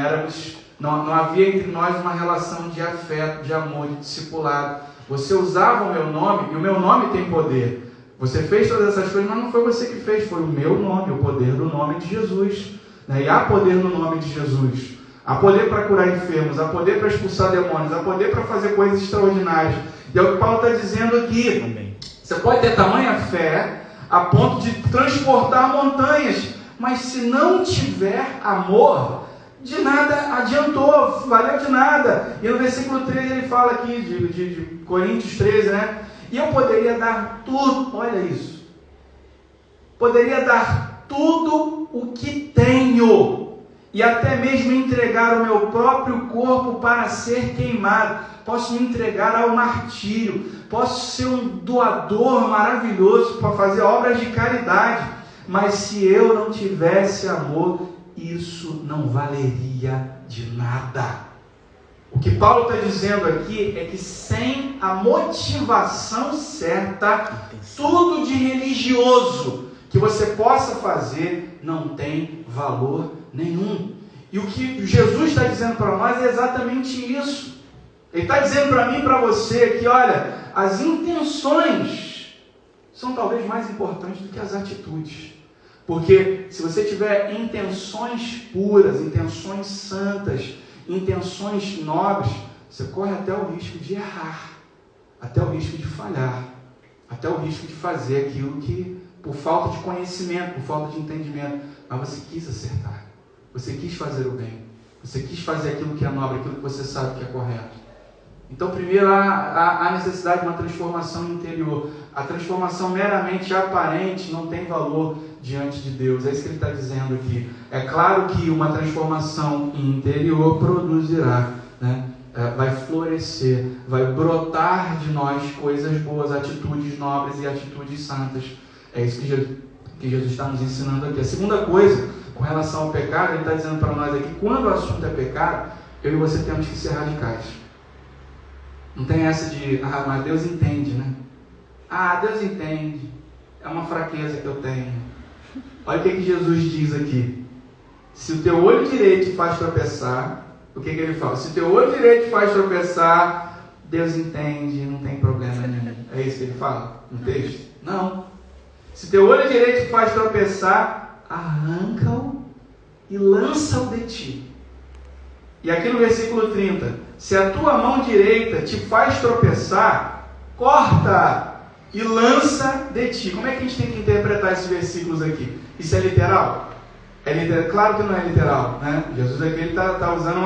Speaker 1: havia entre nós uma relação de afeto, de amor, de discipulado. Você usava o meu nome, e o meu nome tem poder. Você fez todas essas coisas, mas não foi você que fez, foi o meu nome, o poder do nome de Jesus. E há poder no nome de Jesus. Há poder para curar enfermos, há poder para expulsar demônios, há poder para fazer coisas extraordinárias. E é o que Paulo está dizendo aqui. Amém. Você pode ter tamanha fé a ponto de transportar montanhas, mas se não tiver amor, de nada adiantou, valeu de nada. E no versículo 13 ele fala aqui, de Coríntios 13, né? E eu poderia dar tudo, olha isso, poderia dar tudo o que tenho, e até mesmo entregar o meu próprio corpo para ser queimado. Posso me entregar ao martírio, posso ser um doador maravilhoso para fazer obras de caridade, mas se eu não tivesse amor, isso não valeria de nada. O que Paulo está dizendo aqui é que sem a motivação certa, tudo de religioso que você possa fazer não tem valor nenhum. E o que Jesus está dizendo para nós é exatamente isso. Ele está dizendo para mim e para você que, olha, as intenções são talvez mais importantes do que as atitudes. Porque se você tiver intenções puras, intenções santas, intenções nobres, você corre até o risco de errar, até o risco de falhar, até o risco de fazer aquilo que, por falta de conhecimento, por falta de entendimento, mas você quis acertar, você quis fazer o bem, você quis fazer aquilo que é nobre, aquilo que você sabe que é correto. Então, primeiro, há necessidade de uma transformação interior. A transformação meramente aparente não tem valor diante de Deus. É isso que ele está dizendo aqui. É claro que uma transformação interior produzirá, né? Vai florescer, vai brotar de nós coisas boas, atitudes nobres e atitudes santas. É isso que Jesus está nos ensinando aqui. A segunda coisa, com relação ao pecado, ele está dizendo para nós aqui, quando o assunto é pecado, eu e você temos que ser radicais. Não tem essa de, mas Deus entende, né? Deus entende. É uma fraqueza que eu tenho. Olha o que Jesus diz aqui. Se o teu olho direito te faz tropeçar, o que ele fala? Se o teu olho direito te faz tropeçar, Deus entende, não tem problema nenhum. É isso que ele fala no texto? Não. Se teu olho direito te faz tropeçar, arranca-o e lança-o de ti. E aqui no versículo 30, se a tua mão direita te faz tropeçar, corta e lança de ti. Como é que a gente tem que interpretar esses versículos aqui? Isso é literal? É literal? Claro que não é literal, né? Jesus aqui está usando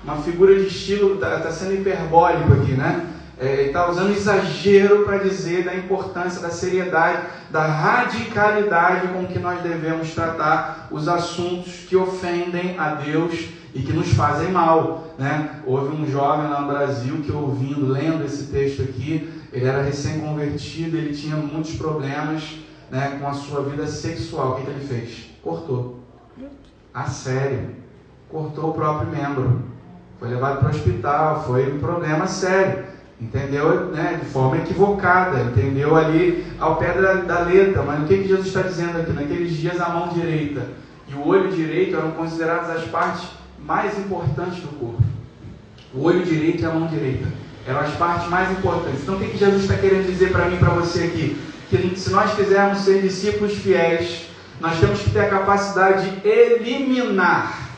Speaker 1: uma figura de estilo, está sendo hiperbólico aqui, né? Ele está usando exagero para dizer da importância, da seriedade, da radicalidade com que nós devemos tratar os assuntos que ofendem a Deus e que nos fazem mal, né? Houve um jovem lá no Brasil que, lendo esse texto aqui, ele era recém-convertido, ele tinha muitos problemas, né, com a sua vida sexual. O que ele fez? Cortou. A sério. Cortou o próprio membro. Foi levado para o hospital, foi um problema sério. Entendeu, né, de forma equivocada, entendeu ali ao pé da letra. Mas o que Jesus está dizendo aqui? Naqueles dias a mão direita e o olho direito eram consideradas as partes mais importantes do corpo. O olho direito e a mão direita eram as partes mais importantes. Então o que Jesus está querendo dizer para mim e para você aqui? Que se nós quisermos ser discípulos fiéis, nós temos que ter a capacidade de eliminar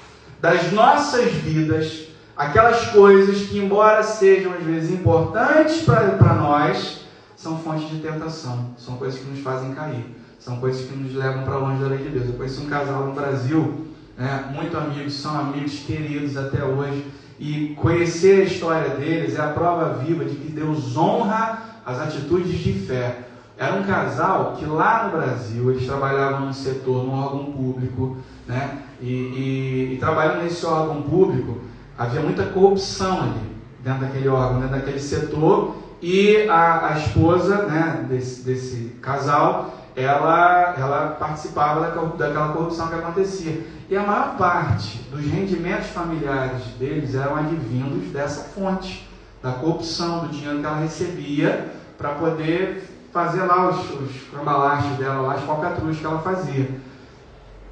Speaker 1: das nossas vidas aquelas coisas que, embora sejam às vezes importantes para nós, são fontes de tentação, são coisas que nos fazem cair, são coisas que nos levam para longe da lei de Deus. Eu conheci um casal no Brasil, né, muito amigos, são amigos queridos até hoje, e conhecer a história deles é a prova viva de que Deus honra as atitudes de fé. Era um casal que lá no Brasil, eles trabalhavam num setor, num órgão público, né, e trabalhando nesse órgão público, havia muita corrupção ali, dentro daquele órgão, dentro daquele setor, e a esposa, né, desse casal, ela participava daquela corrupção que acontecia. E a maior parte dos rendimentos familiares deles eram advindos dessa fonte, da corrupção, do dinheiro que ela recebia para poder fazer lá os cambalachos dela, lá, as falcatruas que ela fazia.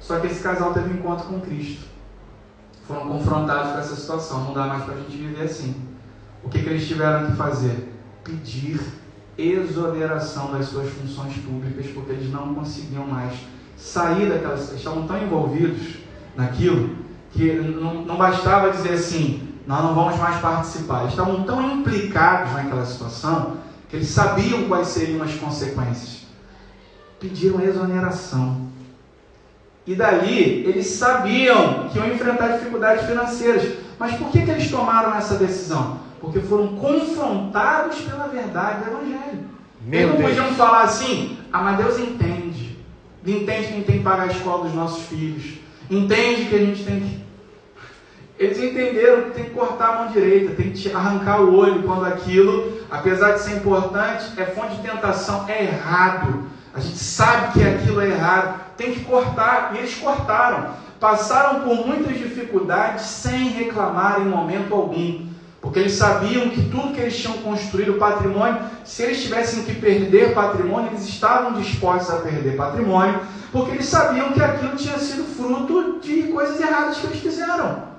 Speaker 1: Só que esse casal teve um encontro com Cristo. Foram confrontados com essa situação. Não dá mais para a gente viver assim. O que eles tiveram que fazer? Pedir exoneração das suas funções públicas, porque eles não conseguiam mais sair daquelas... Eles estavam tão envolvidos naquilo que não bastava dizer assim, nós não vamos mais participar. Eles estavam tão implicados naquela situação que eles sabiam quais seriam as consequências. Pediram exoneração. E dali, eles sabiam que iam enfrentar dificuldades financeiras. Mas por que eles tomaram essa decisão? Porque foram confrontados pela verdade do Evangelho. Eles não podiam falar assim, mas Deus entende. Ele entende que a gente tem que pagar a escola dos nossos filhos. Entende que a gente tem que... Eles entenderam que tem que cortar a mão direita, tem que arrancar o olho quando aquilo, apesar de ser importante, é fonte de tentação, é errado. A gente sabe que aquilo é errado, tem que cortar. E eles cortaram. Passaram por muitas dificuldades sem reclamar em momento algum. Porque eles sabiam que tudo que eles tinham construído, patrimônio, se eles tivessem que perder patrimônio, eles estavam dispostos a perder patrimônio, porque eles sabiam que aquilo tinha sido fruto de coisas erradas que eles fizeram.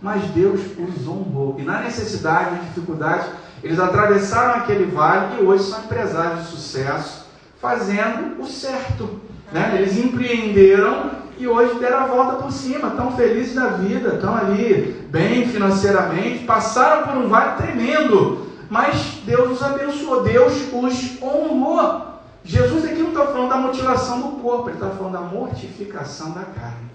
Speaker 1: Mas Deus os honrou. E na necessidade, na dificuldade, eles atravessaram aquele vale e hoje são empresários de sucesso, fazendo o certo. Né? Eles empreenderam e hoje deram a volta por cima, estão felizes da vida, estão ali bem financeiramente, passaram por um vale tremendo, mas Deus os abençoou, Deus os honrou. Jesus aqui não está falando da mutilação do corpo, ele está falando da mortificação da carne.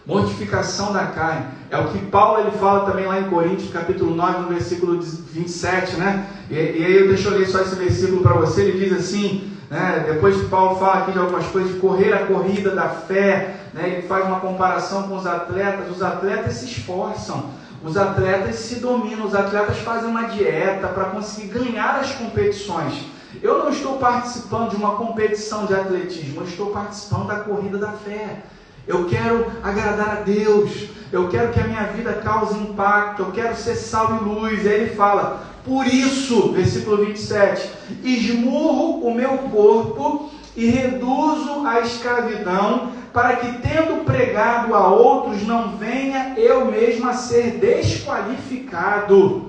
Speaker 1: Mortificação da carne. É o que Paulo ele fala também lá em Coríntios, capítulo 9, no versículo 27, né? E aí deixa eu ler só esse versículo para você. Ele diz assim, né? Depois que Paulo fala aqui de algumas coisas, de correr a corrida da fé, né? Ele faz uma comparação com os atletas se esforçam, os atletas se dominam, os atletas fazem uma dieta para conseguir ganhar as competições. Eu não estou participando de uma competição de atletismo, eu estou participando da corrida da fé. Eu quero agradar a Deus, eu quero que a minha vida cause impacto, eu quero ser sal e luz. E aí ele fala, por isso, versículo 27, esmurro o meu corpo e reduzo a escravidão, para que tendo pregado a outros, não venha eu mesmo a ser desqualificado.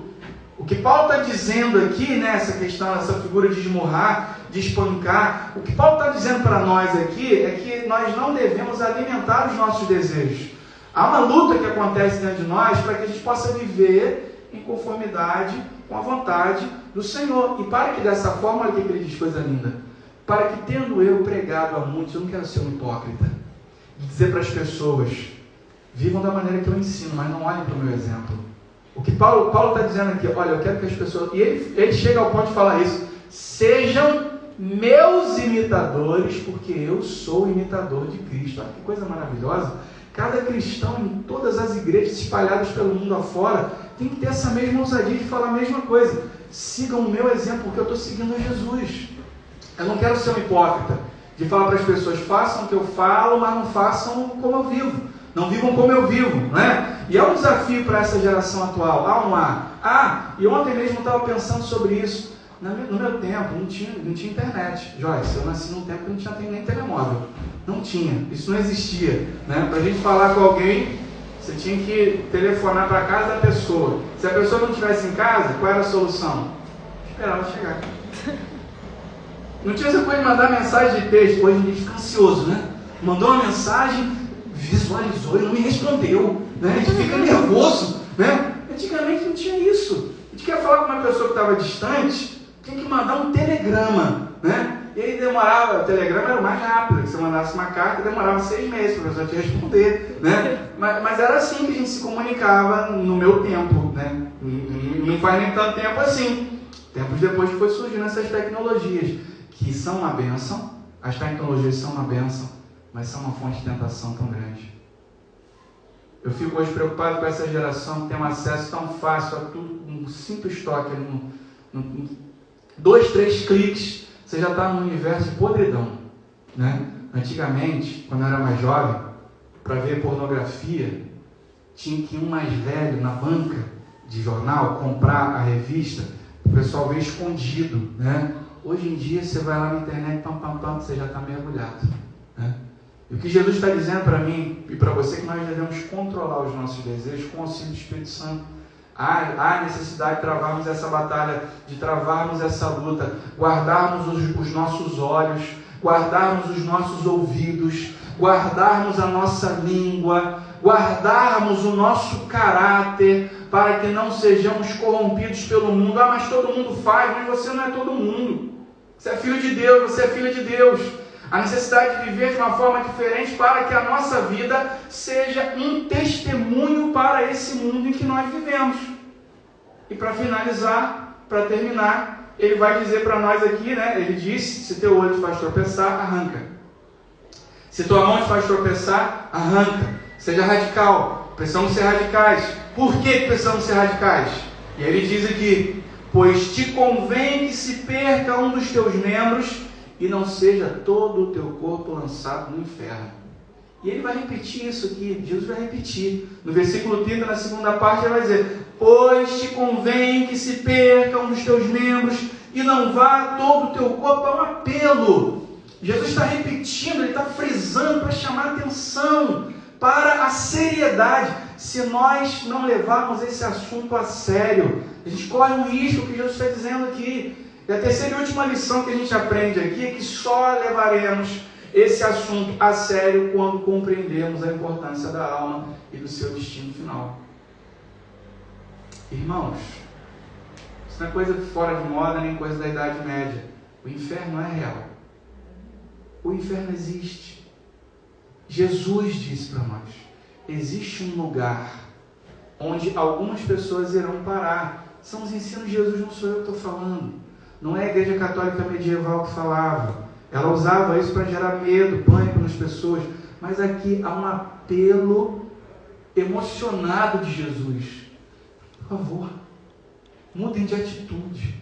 Speaker 1: O que Paulo está dizendo aqui, nessa questão, essa figura de esmurrar, de espancar, o que Paulo está dizendo para nós aqui é que nós não devemos alimentar os nossos desejos. Há uma luta que acontece dentro de nós para que a gente possa viver em conformidade com a vontade do Senhor. E para que dessa forma, olha o que ele diz, coisa linda, para que tendo eu pregado a muitos, eu não quero ser um hipócrita, de dizer para as pessoas, vivam da maneira que eu ensino, mas não olhem para o meu exemplo. O que Paulo está dizendo aqui, olha, eu quero que as pessoas, e ele chega ao ponto de falar isso, sejam meus imitadores, porque eu sou imitador de Cristo. Olha que coisa maravilhosa. Cada cristão em todas as igrejas espalhadas pelo mundo afora tem que ter essa mesma ousadia de falar a mesma coisa. Sigam o meu exemplo, porque eu estou seguindo Jesus. Eu não quero ser um hipócrita de falar para as pessoas, façam o que eu falo, mas não façam como eu vivo. Não vivam como eu vivo, né? E é um desafio para essa geração atual. Há um ar. E ontem mesmo eu estava pensando sobre isso. No meu tempo, não tinha internet. Joyce, eu nasci num tempo que não tinha nem telemóvel. Não tinha. Isso não existia. Né? Para a gente falar com alguém, você tinha que telefonar para a casa da pessoa. Se a pessoa não estivesse em casa, qual era a solução? Esperar ela chegar. Não tinha essa coisa de mandar mensagem de texto. Hoje a gente fica ansioso, né? Mandou uma mensagem, visualizou e não me respondeu. Né? A gente fica nervoso. Né? Antigamente não tinha isso. A gente quer falar com uma pessoa que estava distante, tinha que mandar um telegrama, né? E aí demorava, o telegrama era o mais rápido, se você mandasse uma carta, demorava 6 meses para a pessoa te responder, né? Mas era assim que a gente se comunicava no meu tempo, né? Não faz nem tanto tempo assim. Tempos depois que foi surgindo essas tecnologias, que são uma bênção, as tecnologias são uma bênção, mas são uma fonte de tentação tão grande. Eu fico hoje preocupado com essa geração que tem um acesso tão fácil a tudo, um simples toque, 2, 3 cliques, você já está no universo de podridão, né? Antigamente, quando eu era mais jovem, para ver pornografia, tinha que ir um mais velho na banca de jornal comprar a revista, o pessoal ver escondido, né? Hoje em dia, você vai lá na internet, você já está mergulhado, né? E o que Jesus está dizendo para mim e para você é que nós devemos controlar os nossos desejos com o auxílio do Espírito Santo. Há necessidade de travarmos essa batalha, de travarmos essa luta, guardarmos os nossos olhos, guardarmos os nossos ouvidos, guardarmos a nossa língua, guardarmos o nosso caráter, para que não sejamos corrompidos pelo mundo. Mas todo mundo faz, mas você não é todo mundo. Você é filho de Deus, você é filha de Deus. A necessidade de viver de uma forma diferente para que a nossa vida seja um testemunho para esse mundo em que nós vivemos. E para finalizar, para terminar, ele vai dizer para nós aqui, né? Ele diz, se teu olho te faz tropeçar, arranca. Se tua mão te faz tropeçar, arranca. Seja radical. Precisamos ser radicais. Por que precisamos ser radicais? E ele diz aqui, pois te convém que se perca um dos teus membros e não seja todo o teu corpo lançado no inferno. E ele vai repetir isso aqui, Jesus vai repetir. No versículo 30, na segunda parte, ele vai dizer, pois te convém que se perca um dos teus membros e não vá todo o teu corpo. É um apelo. Jesus está repetindo, ele está frisando para chamar a atenção para a seriedade. Se nós não levarmos esse assunto a sério, a gente corre um risco que Jesus está dizendo aqui. E a terceira e última lição que a gente aprende aqui é que só levaremos esse assunto a sério quando compreendermos a importância da alma e do seu destino final. Irmãos, isso não é coisa fora de moda, nem coisa da Idade Média. O inferno é real. O inferno existe. Jesus disse para nós, existe um lugar onde algumas pessoas irão parar. São os ensinos de Jesus, não sou eu que estou falando. Não é a Igreja Católica medieval que falava. Ela usava isso para gerar medo, pânico nas pessoas. Mas aqui há um apelo emocionado de Jesus. Por favor, mudem de atitude.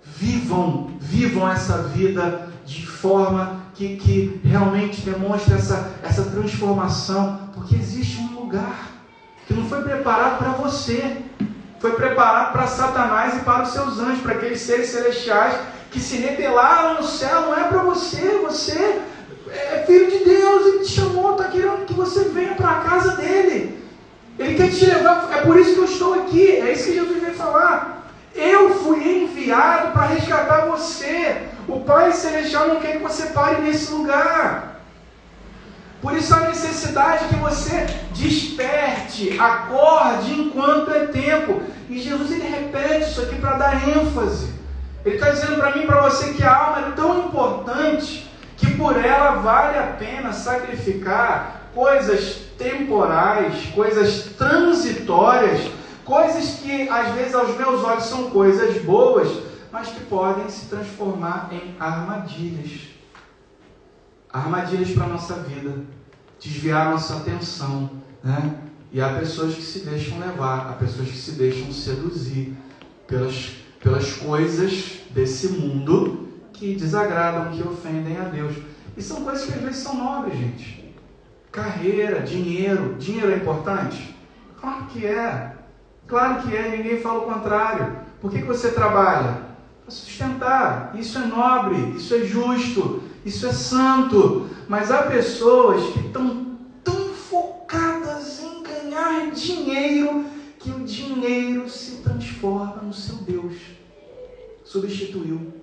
Speaker 1: Vivam essa vida de forma que realmente demonstre essa transformação. Porque existe um lugar que não foi preparado para você. Foi preparado para Satanás e para os seus anjos, para aqueles seres celestiais que se rebelaram no céu. Não é para você, você é filho de Deus, Ele te chamou, está querendo que você venha para a casa dEle. Ele quer te levar, é por isso que eu estou aqui, é isso que Jesus veio falar. Eu fui enviado para resgatar você. O Pai Celestial não quer que você pare nesse lugar. Por isso a necessidade que você desperte, acorde enquanto é tempo. E Jesus ele repete isso aqui para dar ênfase. Ele está dizendo para mim e para você que a alma é tão importante que por ela vale a pena sacrificar coisas temporais, coisas transitórias, coisas que às vezes aos meus olhos são coisas boas, mas que podem se transformar em armadilhas. Armadilhas para a nossa vida, desviar a nossa atenção, né? E há pessoas que se deixam levar, há pessoas que se deixam seduzir pelas coisas desse mundo que desagradam, que ofendem a Deus. E são coisas que às vezes são nobres, gente. Carreira, dinheiro é importante? Claro que é. Claro que é, ninguém fala o contrário. Por que você trabalha? Para sustentar. Isso é nobre, isso é justo, isso é santo. Mas há pessoas que estão tão focadas em ganhar dinheiro que o dinheiro se transforma no seu Deus. Substituiu.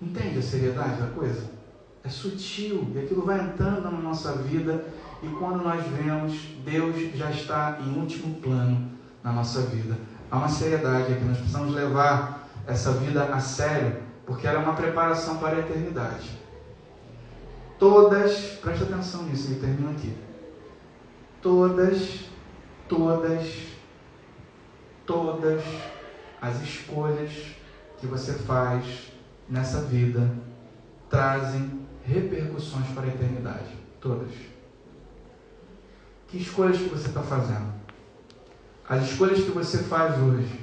Speaker 1: Entende a seriedade da coisa? É sutil e aquilo vai entrando na nossa vida e quando nós vemos, Deus já está em último plano na nossa vida. Há uma seriedade aqui, nós precisamos levar essa vida a sério, porque ela é uma preparação para a eternidade. Presta atenção nisso, ele termina aqui. Todas as escolhas que você faz nessa vida trazem repercussões para a eternidade. Todas. Que escolhas que você está fazendo? As escolhas que você faz hoje,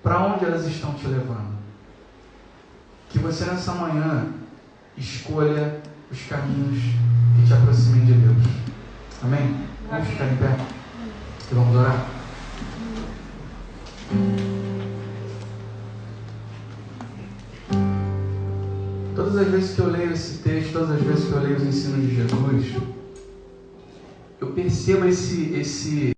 Speaker 1: para onde elas estão te levando? Que você nessa manhã escolha os caminhos que te aproximem de Deus. Amém? Vamos ficar em pé e vamos orar. Todas as vezes que eu leio esse texto, todas as vezes que eu leio os ensinos de Jesus, eu percebo esse